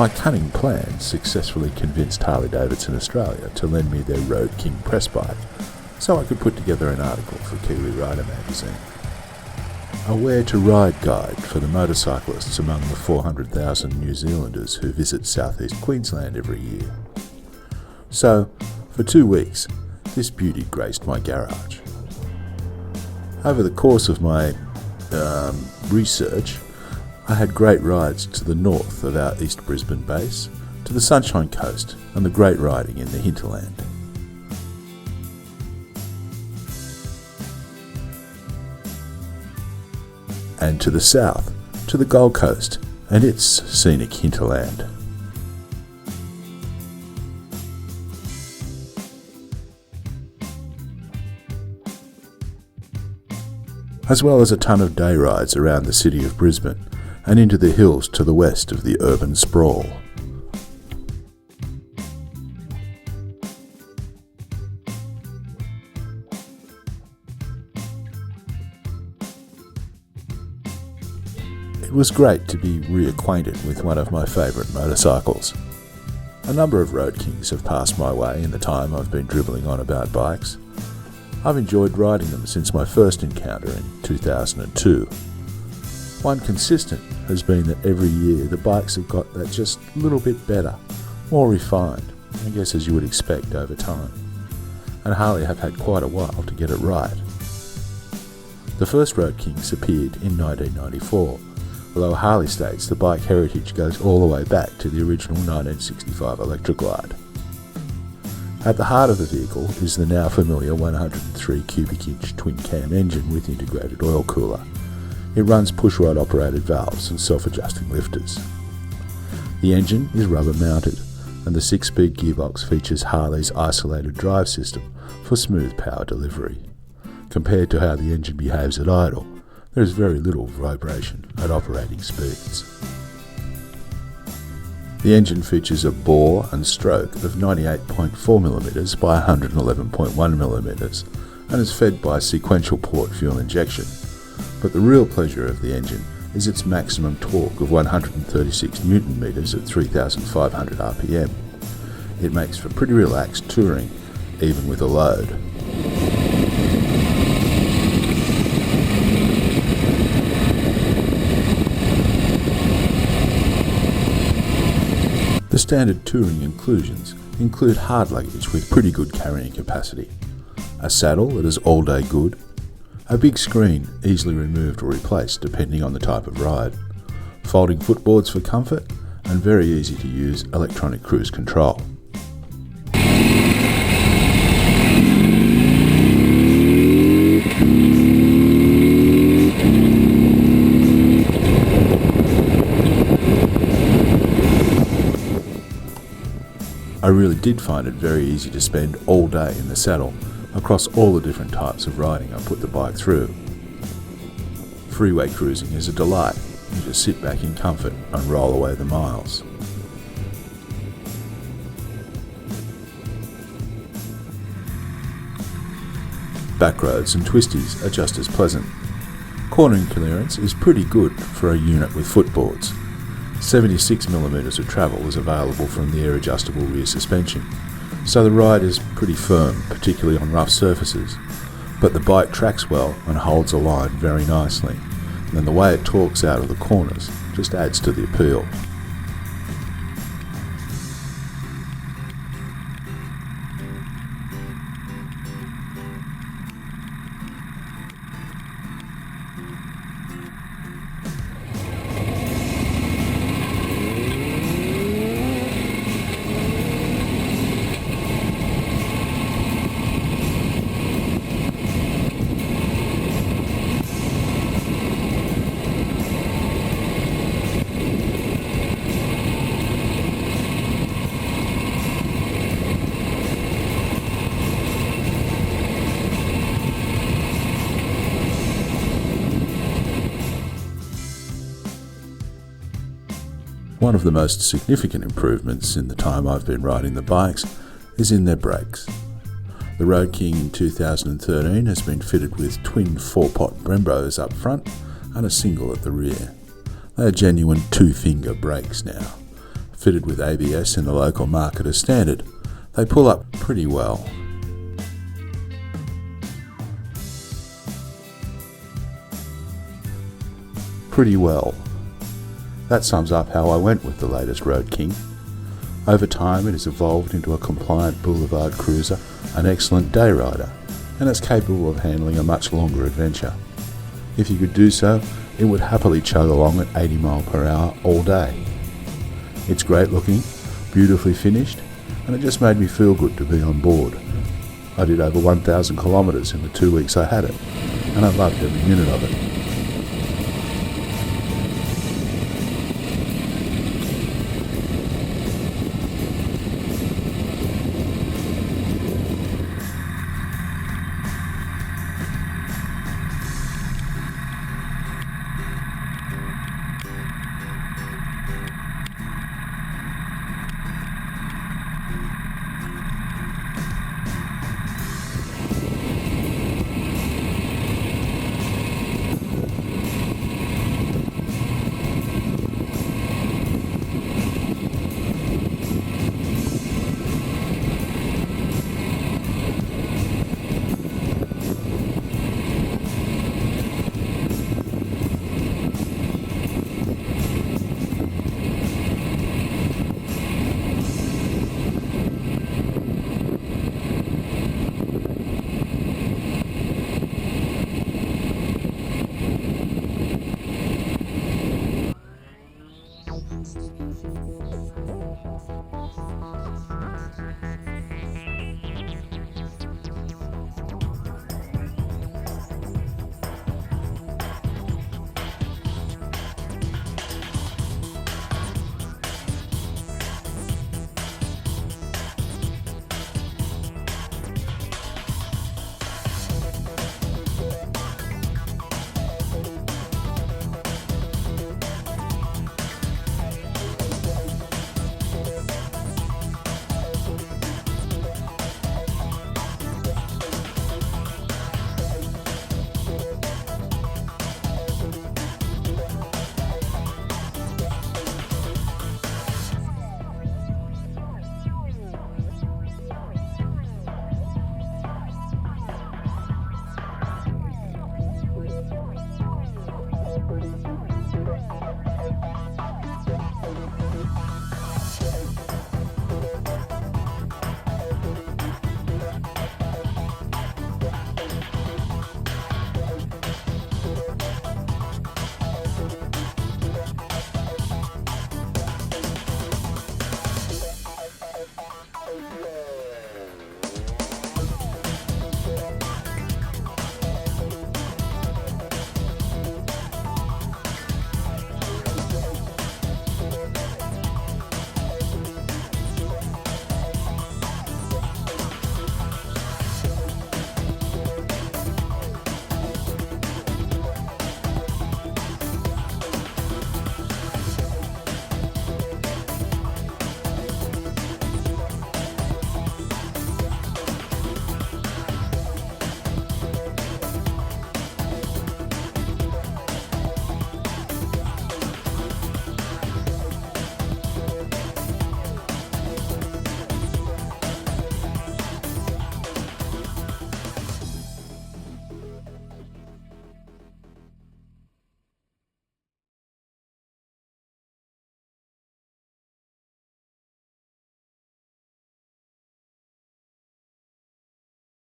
My cunning plan successfully convinced Harley-Davidson Australia to lend me their Road King press bike so I could put together an article for Kiwi Rider magazine. A Where to Ride guide for the motorcyclists among the 400,000 New Zealanders who visit southeast Queensland every year. So, for 2 weeks, this beauty graced my garage. Over the course of my research, I had great rides to the north of our East Brisbane base, to the Sunshine Coast and the great riding in the hinterland. And to the south, to the Gold Coast and its scenic hinterland. As well as a ton of day rides around the city of Brisbane and into the hills to the west of the urban sprawl. It was great to be reacquainted with one of my favourite motorcycles. A number of Road Kings have passed my way in the time I've been dribbling on about bikes. I've enjoyed riding them since my first encounter in 2002. One consistent has been that every year the bikes have got that just little bit better, more refined, I guess as you would expect over time. And Harley have had quite a while to get it right. The first Road Kings appeared in 1994, although Harley states the bike heritage goes all the way back to the original 1965 Electroglide. At the heart of the vehicle is the now familiar 103 cubic inch twin cam engine with integrated oil cooler. It runs push-rod operated valves and self-adjusting lifters. The engine is rubber mounted and the 6-speed gearbox features Harley's isolated drive system for smooth power delivery. Compared to how the engine behaves at idle, there is very little vibration at operating speeds. The engine features a bore and stroke of 98.4mm by 111.1mm and is fed by sequential port fuel injection. But the real pleasure of the engine is its maximum torque of 136 Nm at 3,500 RPM. It makes for pretty relaxed touring, even with a load. The standard touring inclusions include hard luggage with pretty good carrying capacity, a saddle that is all day good, a big screen easily removed or replaced depending on the type of ride, folding footboards for comfort, and very easy to use electronic cruise control. I really did find it very easy to spend all day in the saddle across all the different types of riding I put the bike through. Freeway cruising is a delight. You just sit back in comfort and roll away the miles. Back roads and twisties are just as pleasant. Cornering clearance is pretty good for a unit with footboards. 76mm of travel is available from the air-adjustable rear suspension, so the ride is pretty firm, particularly on rough surfaces, but the bike tracks well and holds a line very nicely, and the way it torques out of the corners just adds to the appeal. One of the most significant improvements in the time I've been riding the bikes is in their brakes. The Road King in 2013 has been fitted with twin 4-pot Brembos up front and a single at the rear. They are genuine 2-finger brakes now. fitted with ABS in the local market as standard. They pull up pretty well. Pretty well. That sums up how I went with the latest Road King. Over time it has evolved into a compliant boulevard cruiser, an excellent day rider, and it's capable of handling a much longer adventure. If you could do so, it would happily chug along at 80 miles per hour all day. It's great looking, beautifully finished, and it just made me feel good to be on board. I did over 1,000 kilometres in the 2 weeks I had it, and I loved every minute of it.